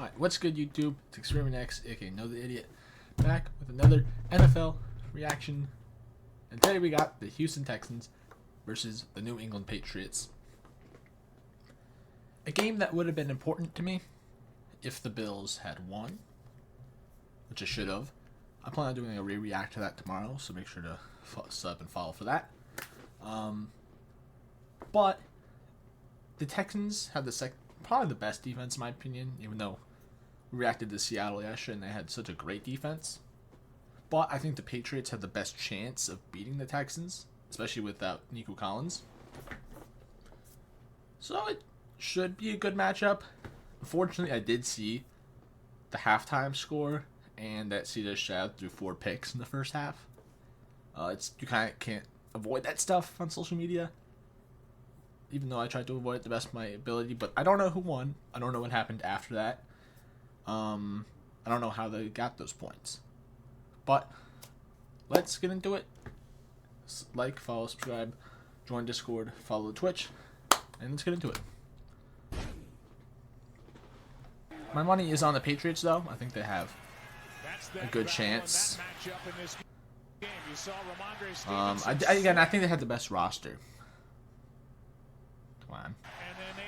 Alright, what's good YouTube? It's ExperimentX, aka Noahtheidiot, back with another NFL reaction. And today we got the Houston Texans versus the New England Patriots. A game that would have been important to me if the Bills had won, which I should have. I plan on doing a re-react to that tomorrow, so make sure to sub and follow for that. But the Texans had probably the best defense in my opinion, even though we reacted to Seattle yesterday and they had such a great defense. But I think the Patriots had the best chance of beating the Texans, especially without Nico Collins. So it should be a good matchup. Unfortunately, I did see the halftime score and that STROUD threw 4 picks in the first half. You kind of can't avoid that stuff on social media, even though I tried to avoid it the best of my ability. But I don't know who won. I don't know what happened after that. I don't know how they got those points. But let's get into it. Like, follow, subscribe, join Discord, follow the Twitch, and let's get into it. My money is on the Patriots, though. I think they have a good chance. Again, I think they had the best roster. Come on.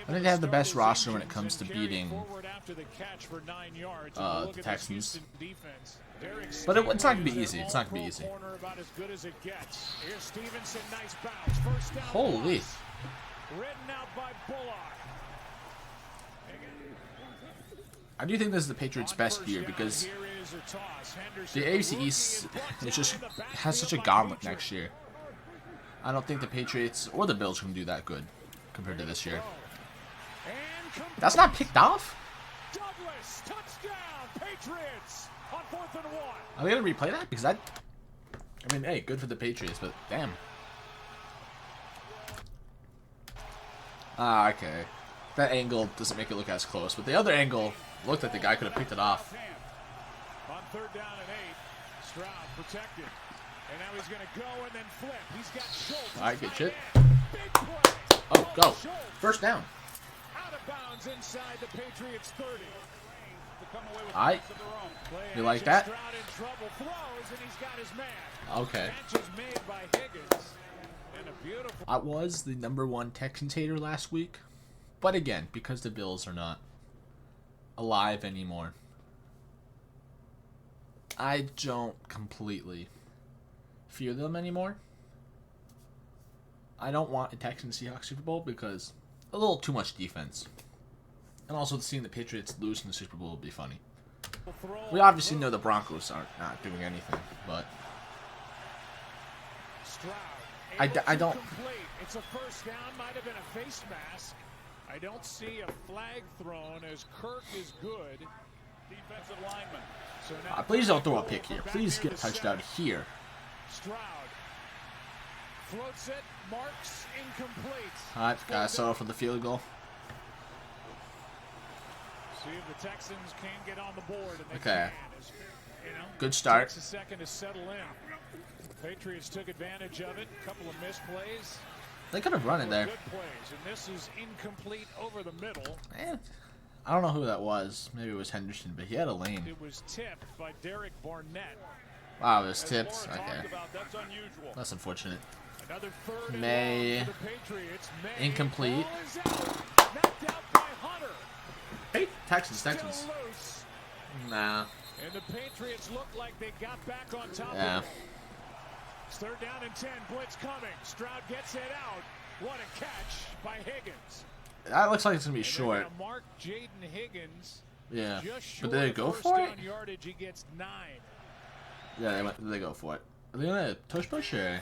I think they have the best roster when it comes to beating the Texans. But it's not going to be easy. It's not going to be easy. Holy. I do think this is the Patriots' best year because the AFC East has such a gauntlet next year. I don't think the Patriots or the Bills can do that good compared to this year. That's not picked off? Are we going to replay that? Because I mean, hey, good for the Patriots, but damn. Ah, okay. That angle doesn't make it look as close, but the other angle looked like the guy could have picked it off. On 3rd down and 8, Stroud protected. And now he's going to go and then flip. He's got Schultz. Alright, good shit. Oh, go. First down. Out of bounds inside the Patriots 30. Alright. You like that? Okay. I was the #1 Texans hater last week. But again, because the Bills are not alive anymore, I don't completely fear them anymore. I don't want a Texans Seahawks Super Bowl because a little too much defense. And also seeing the Patriots lose in the Super Bowl would be funny. We obviously know the Broncos are not doing anything, but I don't. It's a first down, might have been a face mask. I don't see a flag thrown as Kirk is good. Defensive lineman. So now please don't throw a pick here. Please get a touchdown here. Stroud floats it, marks incomplete. Alright, got settle for the field goal. See if the Texans can get on the board. And they okay. Can, you know, good start. Takes a second to settle in. The Patriots took advantage of it. A couple of missed plays. They could have run it there. Good plays, and this is incomplete over the middle. I don't know who that was. Maybe it was Henderson, but he had a lane. It was tipped by Derek Barnett. Wow, it was tipped. Okay. That's unusual. That's unfortunate. Another third Maye. Incomplete. Knocked out by Hunter. Hey, Texans. Nah. And the Patriots look like they got back on top yeah. of it. 3rd down and 10, blitz coming. Stroud gets it out. What a catch by Higgins. That looks like it's going to be short. Mark Jaden Higgins. Yeah. But did they go for it? Yardage, he gets 9. Yeah, they go for it. Are they going to push or?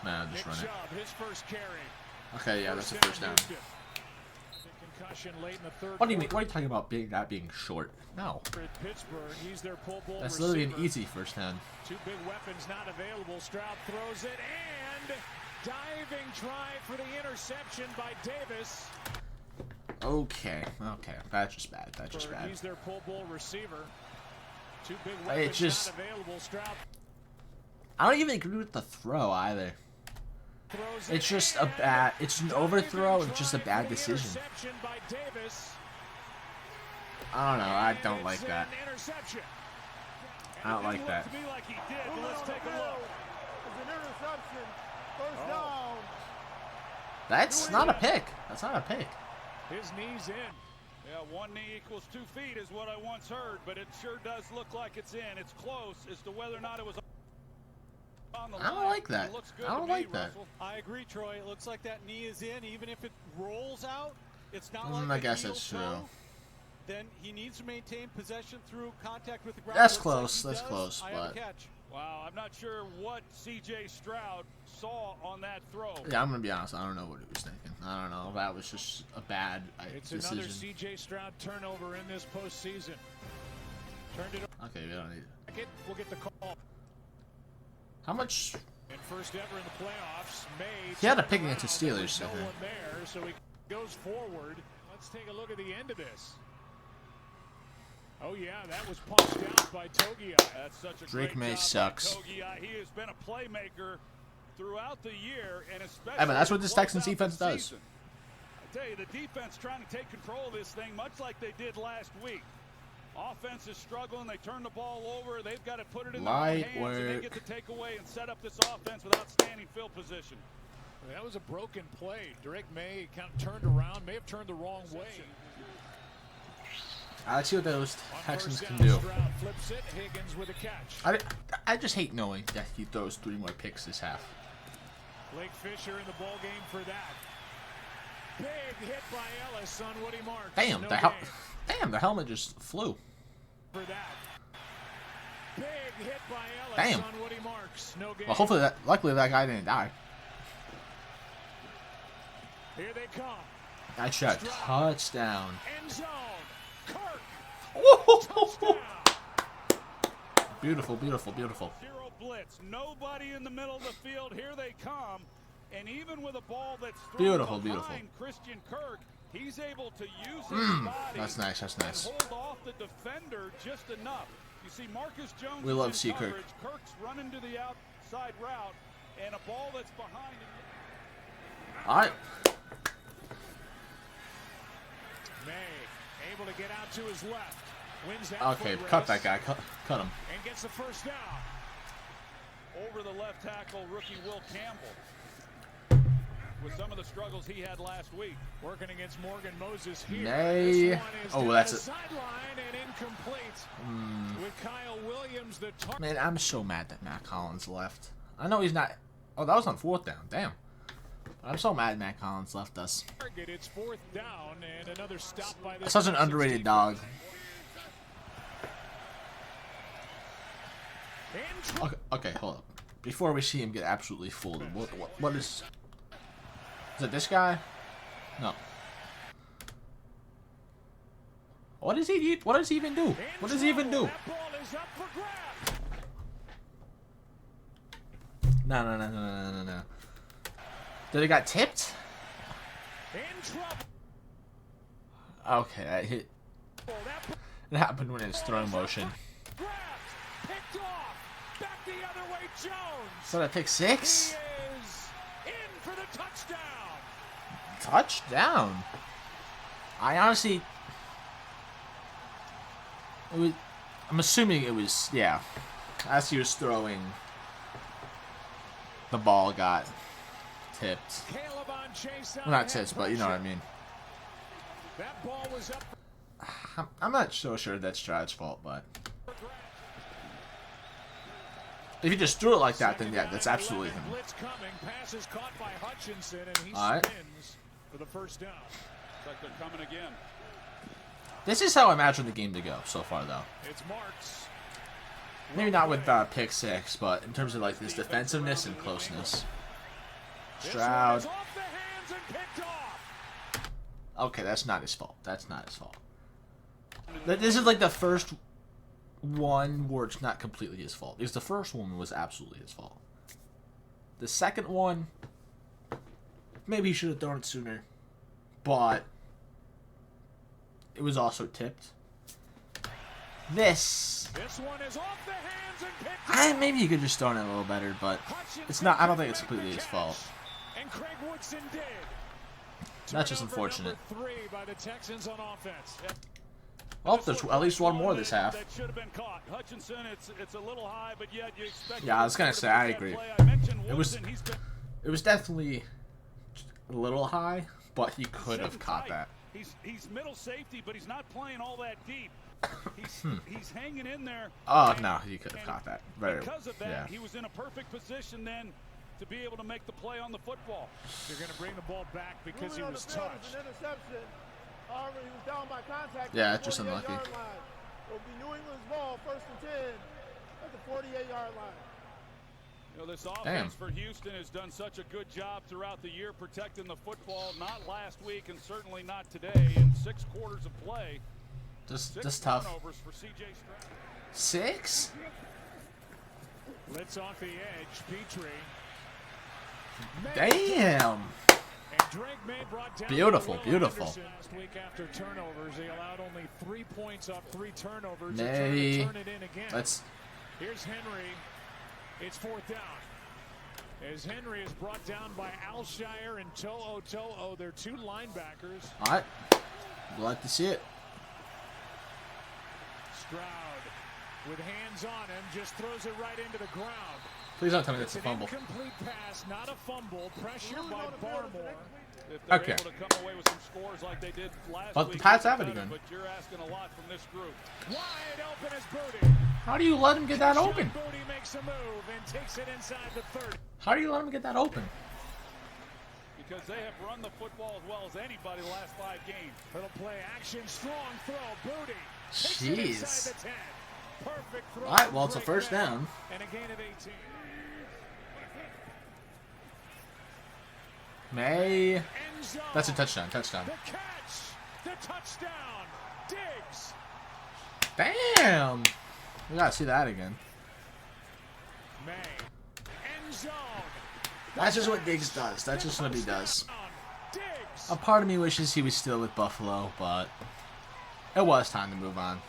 Nah, just run it. His first carry. Okay, yeah, that's the first down. What do you mean? What are you talking about that being short? No. That's literally an easy first down. 2 big weapons not available. Stroud throws it and diving try for the interception by Davis. Okay. That's just bad. He's their Pro Bowl receiver. 2 big weapons not available. Stroud. I don't even agree with the throw either. It's just a bad, it's an overthrow and just a bad decision. I don't know. I don't like that. Interception. I don't like that. To me like he did, but let's take a look. It's an interception. First down. That's not a pick. That's not a pick. His knee's in. Yeah, 1 knee equals 2 feet is what I once heard, but it sure does look like it's in. It's close as to whether or not it was on the line. I don't like that. It looks good I don't to me, like that. Russell. I agree, Troy. It looks like that knee is in. Even if it rolls out, it's not like I a guess heel that's true. throw. Then he needs to maintain possession through contact with the ground. That's Looks like close. he That's does. close, I have a but- catch. Wow, I'm not sure what C.J. Stroud saw on that throw. Yeah, I'm gonna be honest. I don't know what he was thinking. I don't know. That was just a bad It's decision. another C.J. Stroud turnover in this postseason. Turned it Okay, we don't need it. over. We'll get the call. How much? And first ever in the playoffs, May. He had a turned pick against the around, Steelers, but I there's no think. one there, so he goes forward. Let's take a look at the end of this. Oh yeah, that was punched out by Togia. That's such a Drake great May job by sucks. Togia. He has been a playmaker throughout the year, and especially. Hey, man, that's what this close Texans out the defense does. season. I tell you, the defense trying to take control of this thing, much like they did last week. Offense is struggling. They turn the ball over. They've got to put it in their own Light hands, and they work. get to take away and set up this offense with outstanding field position. That was a broken play. Drake May kind of turned around, may have turned the wrong way. Let's see what those On Texans first can down, do. Stroud flips it. Higgins with a catch. I just hate knowing that he throws 3 more picks this half. Blake Fisher in the ball game for that. Big hit by Ellis on Woody Marks. Damn, No damn, the helmet just flew. for that. Big hit by Ellis Damn. on Woody Marks. No game. Well, hopefully luckily that guy didn't die. Here they come. I shot touchdown. End zone. Kirk. Whoa! Touchdown. Beautiful, beautiful, beautiful. Zero blitz. Nobody in the middle of the field. Here they come. And even with a ball that's thrown Beautiful, behind beautiful. Christian Kirk, he's able to use his body. That's nice, that's nice. And hold off the defender just enough. You see, Marcus Jones We is love in C. Kirk. coverage. Kirk's running to the outside route, and a ball that's behind him. All right. May able to get out to his left. Wins that Okay, foot cut race that guy. Cut him. and gets the first down. Over the left tackle, rookie Will Campbell. With some of the struggles he had last week. Working against Morgan Moses here. Nay. This one is Oh, down that's the it. sideline and incomplete. With Kyle Williams, the target. Man, I'm so mad that Matt Collins left. I know he's not. Oh, that was on 4th down. Damn. I'm so mad Matt Collins left us. It's 4th down and another stop by this. Such an underrated dog. Okay, hold up. Before we see him get absolutely fooled, what is it this guy? No. What does he even do? What does he even do? That ball is up for grabs. No. Did it got tipped? In trouble. Okay, that hit. It happened when it's throw motion. Grabs. Picked off. Back the other way, Jones. So that pick 6? He is in for the touchdown. Touchdown. I honestly, I'm assuming it was, yeah. As he was throwing, the ball got tipped. Caleb on chase out Well, not ahead tipped, but you know what I pressure. mean. That ball was up I'm not so sure that's Stroud's fault, but for grabs. if you just threw it like that, then yeah, that's absolutely him. Blitz coming. Pass is caught by Hutchinson, and he All right. spins for the first down. Looks like they're coming again. This is how I imagine the game to go so far, though. It's Marks. Maybe not with pick 6, but in terms of like this defensiveness and closeness. This one Stroud. is off the hands and picked off. Okay, that's not his fault. That's not his fault. This is like the first one where it's not completely his fault. Because the first one was absolutely his fault. The second one, maybe he should have thrown it sooner. But it was also tipped. This, This one is off the hands and picked off. maybe he could just thrown it a little better, but it's not. I don't think it's completely his fault. And Craig Woodson did. That's just Turnover unfortunate. number 3 by the Texans on offense. Well, there's at least one more this half. That should have been caught. Hutchinson, it's a little high, but yet you expect. Yeah, I was gonna say I agree. It was definitely a little high, but he could have caught that. He's middle safety, but he's not playing all that deep. He's hanging in there. Oh no, he could have caught that. Because of that, yeah. he was in a perfect position then to be able to make the play on the football. They're going to bring the ball back because he was touched. An interception. However, he was down by contact. Yeah, just unlucky. It'll be New England's ball, 1st and 10 at the 48-yard line. You know, this offense for Houston has done such a good job throughout the year protecting the football. Not last week and certainly not today. In 6 quarters of play, just tough. For CJ Stroud. 6? Blitz off the edge. Petrie. Damn. And Drake May brought down Beautiful, beautiful. Last week after turnovers, they allowed only 3 points off 3 turnovers. May. Turn it in again. Here's Henry. It's 4th down. As Henry is brought down by Alshire and To'o. They're 2 linebackers. All right. Glad to see it. Stroud with hands on him just throws it right into the ground. Please don't tell me that's a fumble. Incomplete pass, not a fumble. Pressure by Barmore. If they're Okay. able to come away with some scores like they did last But week, the Pats have it better, again. But you're asking a lot from this group. Wide open is Booty. How do you let him get that open? Booty makes a move and takes it inside the 30. How do you let him get that open? Because they have run the football as well as anybody the last 5 games. Little play action, strong throw. Booty takes it Jeez. inside the 10. Perfect throw. All right, well, it's a first down. And a gain of 18. May. End zone. That's a touchdown. Touchdown. The catch. The touchdown. Diggs. Damn. We gotta see that again. May. End zone. That's just what Diggs does. That's just what he does. Diggs. A part of me wishes he was still with Buffalo, but it was time to move on.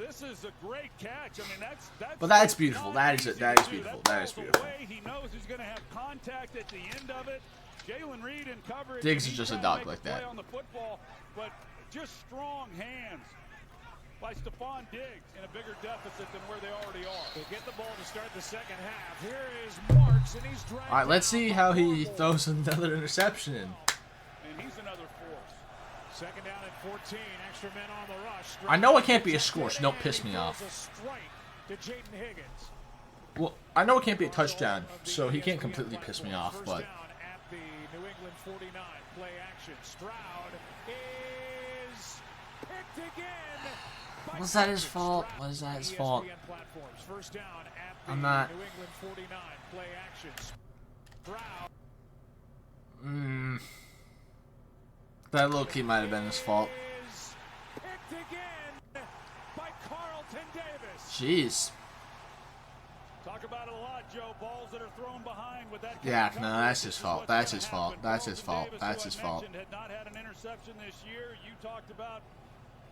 This is a great catch. I mean, that's But that's beautiful. That is easy that to is do. beautiful. That That is ball's beautiful. away. He knows he's going to have contact at the end of it. Jalen Reed in coverage. Diggs is He's just a trying to dog make like play that. on the football, but just strong hands by Stefon Diggs in a bigger deficit than where they already are. They get the ball to start the second half. Here is Marks, and he's driving. All right, let's see how he throws another interception. And he's another force. Second down at 14. Extra men on the rush. I know it can't be a score, so don't piss me off. A strike to Jaden Higgins. Well, I know it can't be a touchdown, so he can't completely piss me off, First but down at the New England 49. Play action. Stroud is picked again. was that his fault? Was that his fault? ESPN platforms. First down at the I'm not. New England 49. Play action. Stroud. That little key might have been his fault. Is picked again by Carlton Davis. Jeez. Talk about it a lot, Joe. Balls that are thrown behind with that. Yeah, kind of no, coverage, that's his this is fault. what's That's gonna his fault. happen. That's his Carlton fault. Davis, That's who his I fault. mentioned, had not had an interception this year. You talked about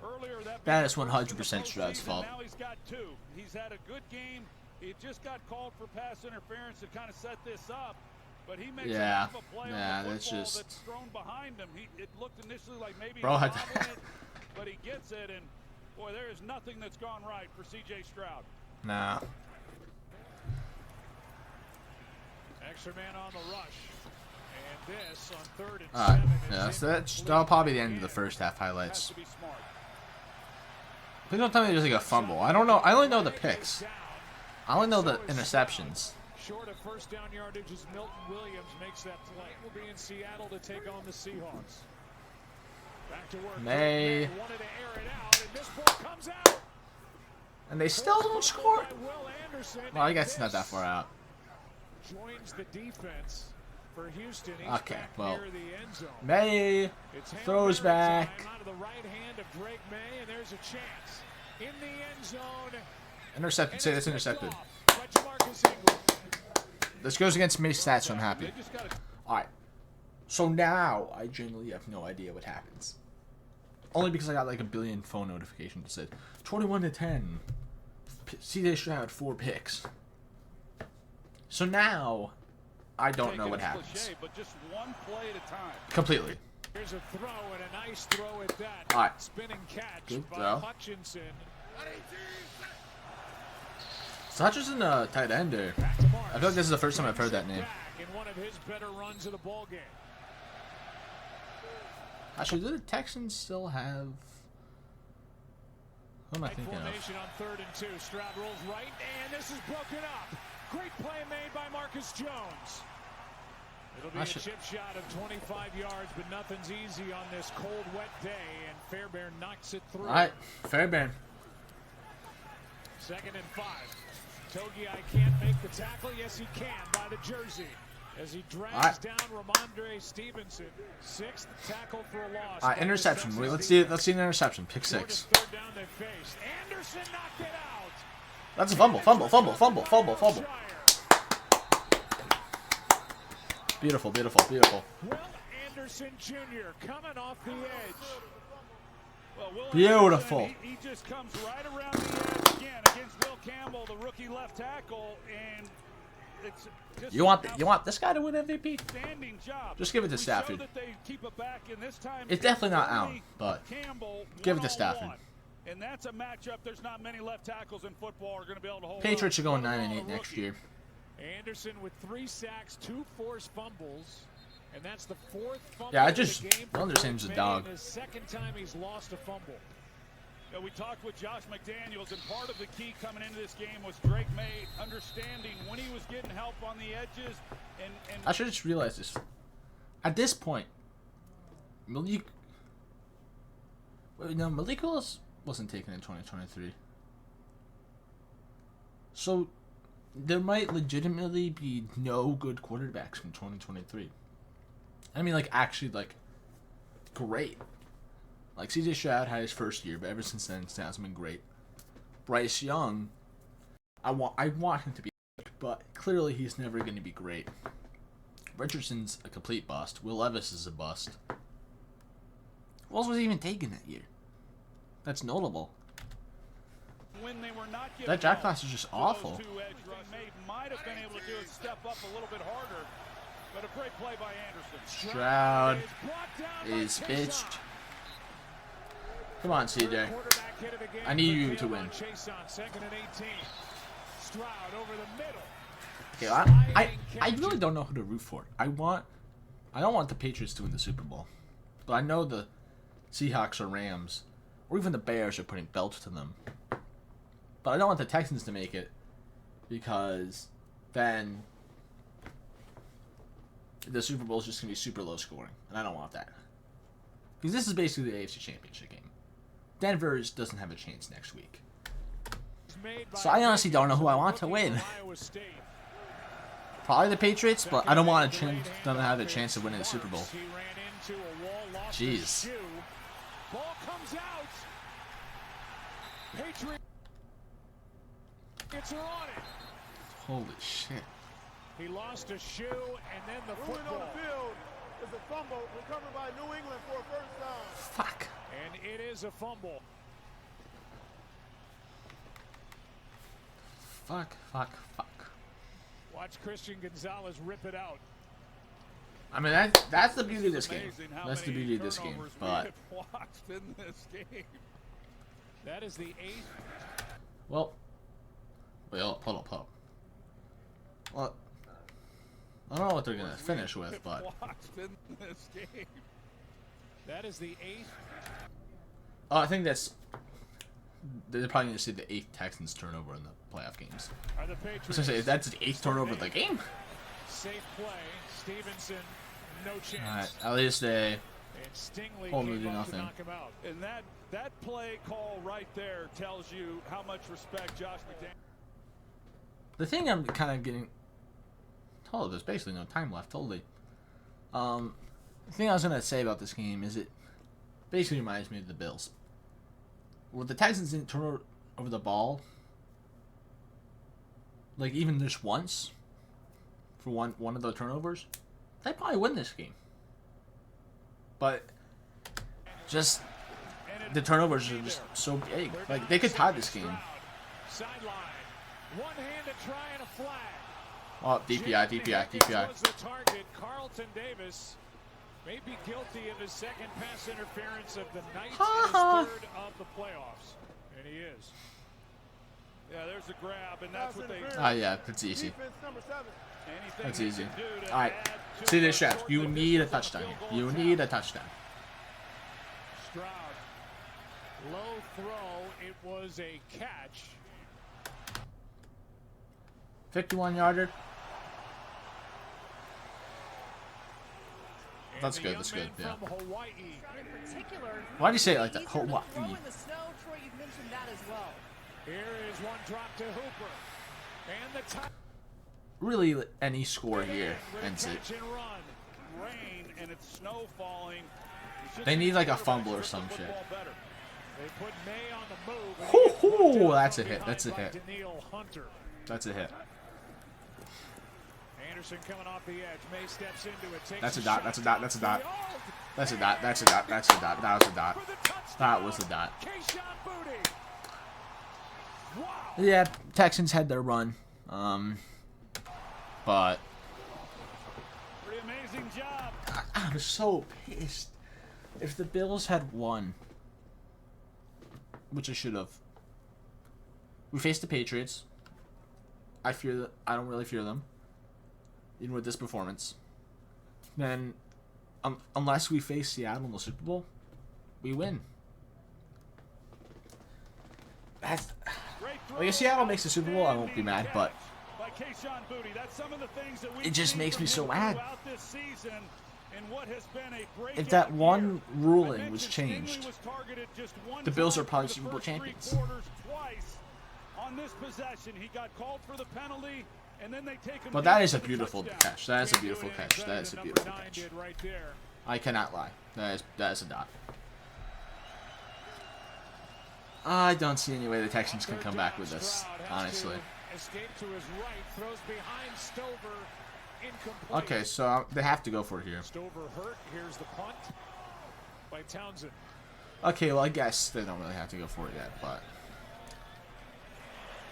earlier That is being the 100% first in the Stroud's postseason. fault. Now he's got 2. He's had a good game. He just got called for pass interference to kind of set this up. But he makes Yeah. a play Yeah, on the that's football just- that's thrown behind him. It looked initially like maybe Bro, he's I- bobbling it, but he gets it, and boy, there is nothing that's gone right for CJ Stroud. Nah. Extra man on the rush. And this on 3rd and All right. 7. Yeah, is so that'll incomplete probably be the end of the again. first half Has highlights. to be smart. Please don't tell me there's like a fumble. I don't know. I only know the picks. Down. I only know the interceptions. Short of first down yardage as Milton Williams makes that play. Will be in Seattle to take on the Seahawks. Back to work. May. Wanted to air it out, and this ball comes out. And they still don't score? By Will Anderson, Well, I and guess it's not that this far out. Joins the defense for Houston. He's Okay, back well. near the end zone. May It's Hail throws Mary back. time out of the right hand of Drake May, and there's a chance in the end zone. Intercepted. Say that's And it's picked intercepted. off by Jamarcus Ingram. This goes against May's stats, so I'm happy. They just got to Alright. So now I genuinely have no idea what happens. Only because I got like a billion phone notifications that said 21-10. CJ Stroud 4 picks. So now I don't know what happens. Cliche, but just one play at a time. Completely. Here's a throw and a nice throw at that. All right. Spinning catch Good by throw. Hutchinson. So Hutchinson, tight end there. I feel like this is the first time I've heard that name. In one of his better runs of the ball game. Actually, do the Texans still have? What am I thinking of? Formation on 3rd and 2. Stroud rolls right, and this is broken up. Great play made by Marcus Jones. It'll be a chip shot of 25 yards, but nothing's easy on this cold, wet day, and Fairbairn knocks it through. All right, Fairbairn. 2nd and 5. Togi, I can't make the tackle. Yes, he can by the jersey. As he drags down Ramondre Stevenson. 6th tackle for a loss. All right, interception. Wait, let's see an interception. Pick 6. 3rd down they faced. Anderson knocked it out. That's a fumble. Beautiful. Will Anderson Jr. coming off the edge. Well, Will Beautiful. Anderson, he just comes right around the edge again against Will Campbell, the rookie left tackle, and it's just You want this guy to win MVP? outstanding job. Just give it to Stafford. That they keep it back, and this time It's definitely not Allen, but Campbell, give it to Stafford. And that's a matchup. There's not many left tackles in football are going to be able to hold. Patriots are going 9-8 next year. Anderson with 3 sacks, 2 forced fumbles, and that's the 4th fumble. Yeah, I of the just game don't understand he's a dog. The 2nd time he's lost a fumble. Yeah, we talked with Josh McDaniels, and part of the key coming into this game was Drake May understanding when he was getting help on the edges. And I should just realize this. At this point, Malik Willis wasn't taken in 2023. So there might legitimately be no good quarterbacks from 2023. I mean, like, actually, like, great. Like, CJ Stroud had his first year, but ever since then, it hasn't been great. Bryce Young, I want him to be, but clearly he's never going to be great. Richardson's a complete bust. Will Levis is a bust. Who else was even taken that year? That's notable. when they were not That draft class is just awful. Might have been able to do it, step up a little bit harder, but a great play by Anderson. Stroud is pitched. Come on, CJ. I need you to win. Okay, I really don't know who to root for. I don't want the Patriots to win the Super Bowl, but I know the Seahawks or Rams or even the Bears are putting belts to them. But I don't want the Texans to make it because then the Super Bowl is just going to be super low scoring, and I don't want that. Because this is basically the AFC Championship game. Denver doesn't have a chance next week. So I honestly don't know who I want to win. Probably the Patriots, but I don't want them to have a chance of winning the Super Bowl. Jeez. Ball comes out. Patriots are on it. Holy shit. He lost a shoe and then the Moving football. on the field is a fumble recovered by New England for a first down. Fuck. And it is a fumble. Fuck. Watch Christian Gonzalez rip it out. I mean, that's the beauty of this game. That's the beauty of this game. But that is the 8th. well, wait, hold up. Well, I don't know what they're gonna finish with, but that is the 8th. oh, I think they're probably gonna see the 8th Texans turnover in the playoff games. Are the I was Patriots gonna say, if that's the 8th turnover of the game. safe play? Stevenson, no chance. All right, at least they And Stingley hold them to came do up nothing. to knock him out. And that play call right there tells you how much respect Josh McDaniels. The thing I'm kind of getting. Oh, there's basically no time left. Totally. The thing I was gonna say about this game is it basically reminds me of the Bills. Well, the Texans didn't turn over the ball, like even just once, for one of the turnovers, they probably win this game. But just the turnovers are just so big. Like they could tie this game. Sideline. One-handed try and a flag. Oh, DPI. Was the target. Carlton Davis may be guilty of his second pass interference of the night and his third of the playoffs. And he is. Yeah, there's a grab, and that's what they... Yeah, that's easy. Defense number 7. That's easy. All right, see this shot. You need a touchdown. You need a touchdown. Stroud, low throw. It was a catch. 51-yarder. That's good. That's good. Yeah. Why do you say it like that? Hawaii. Here is one drop to Hooper. And the top. Really, any score here ends it. Rain and it's snow falling. They need like a fumble or some shit. They put May on the move. Hoo-hoo! That's a hit. That's a hit. That's a hit. Anderson coming off the edge. May steps into it. That's a dot. That's a dot. That's a dot. That's a dot. That's a dot. That's a dot. That was a dot. That was a dot. Yeah, Texans had their run. But pretty amazing job. I'm so pissed. If the Bills had won, which I should have, we faced the Patriots. I don't really fear them, even with this performance. Then, unless we face Seattle in the Super Bowl, we win. That's. Like if Seattle makes the Super Bowl, I won't be mad, but it just makes me so mad. If that one ruling was changed, the Bills are probably Super Bowl champions. But that is a beautiful catch. That is a beautiful catch. That is a beautiful catch. I cannot lie. That is a dot. I don't see any way the Texans can come back with this, honestly. Okay, so they have to go for it here. Here's the punt by Townsend. Okay, well I guess they don't really have to go for it yet, but.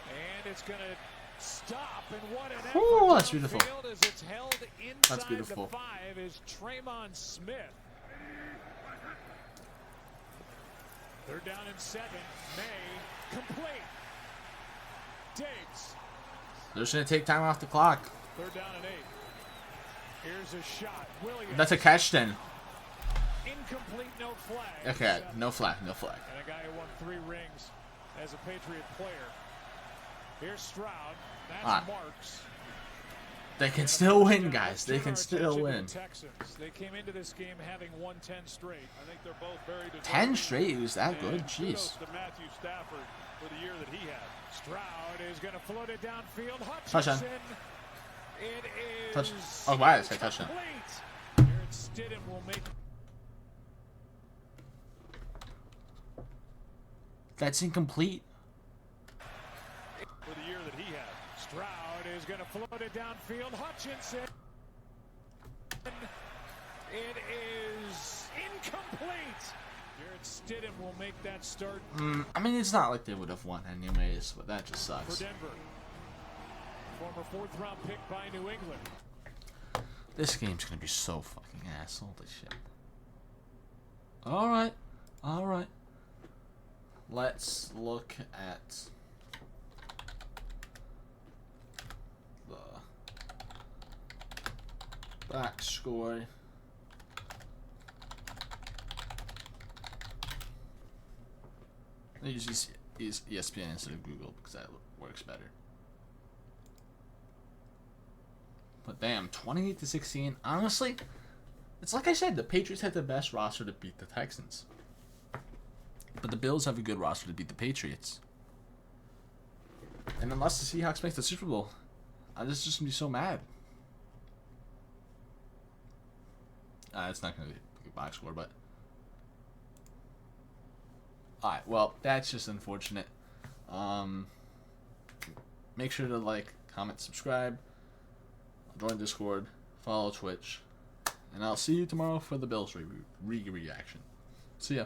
And it's gonna stop, and what an ooh, that's beautiful. As it's held inside that's beautiful. The 5 is Tremon Smith. They're down in 7. May complete. Diggs. They're just gonna take time off the clock. They're down in 8. Here's a shot. Williams. That's a catch then. Incomplete, no flag. Okay, no flag, no flag. And a guy who won 3 rings as a Patriot player. Here's Stroud. That's Marks. They can still win, guys. They can still win. Texans. They came into this game having won 10 straight. I think they're both very 10 straight? It was that good? Jeez. To Matthew Stafford for the year that he had. Stroud is going to float it downfield. Touchdown. It is. Touch. Oh, wow, it's a touchdown. Jared Stidham will make. That's incomplete. For the year that he had. Stroud is going to float it downfield. Hutchinson. It is incomplete. Jared Stidham will make that start. I mean, it's not like they would have won anyways, but that just sucks. For Denver. Former 4th-round pick by New England. This game's going to be so fucking ass. Holy shit. Alright. Alright. Let's look at the back score. I use ESPN instead of Google because that works better. But damn, 28-16. Honestly, it's like I said, the Patriots had the best roster to beat the Texans. But the Bills have a good roster to beat the Patriots. And unless the Seahawks make the Super Bowl, I'm just going to be so mad. It's not going to be a good box score, but... Alright, well, that's just unfortunate. Make sure to like, comment, subscribe, join Discord, follow Twitch, and I'll see you tomorrow for the Bills reaction. See ya.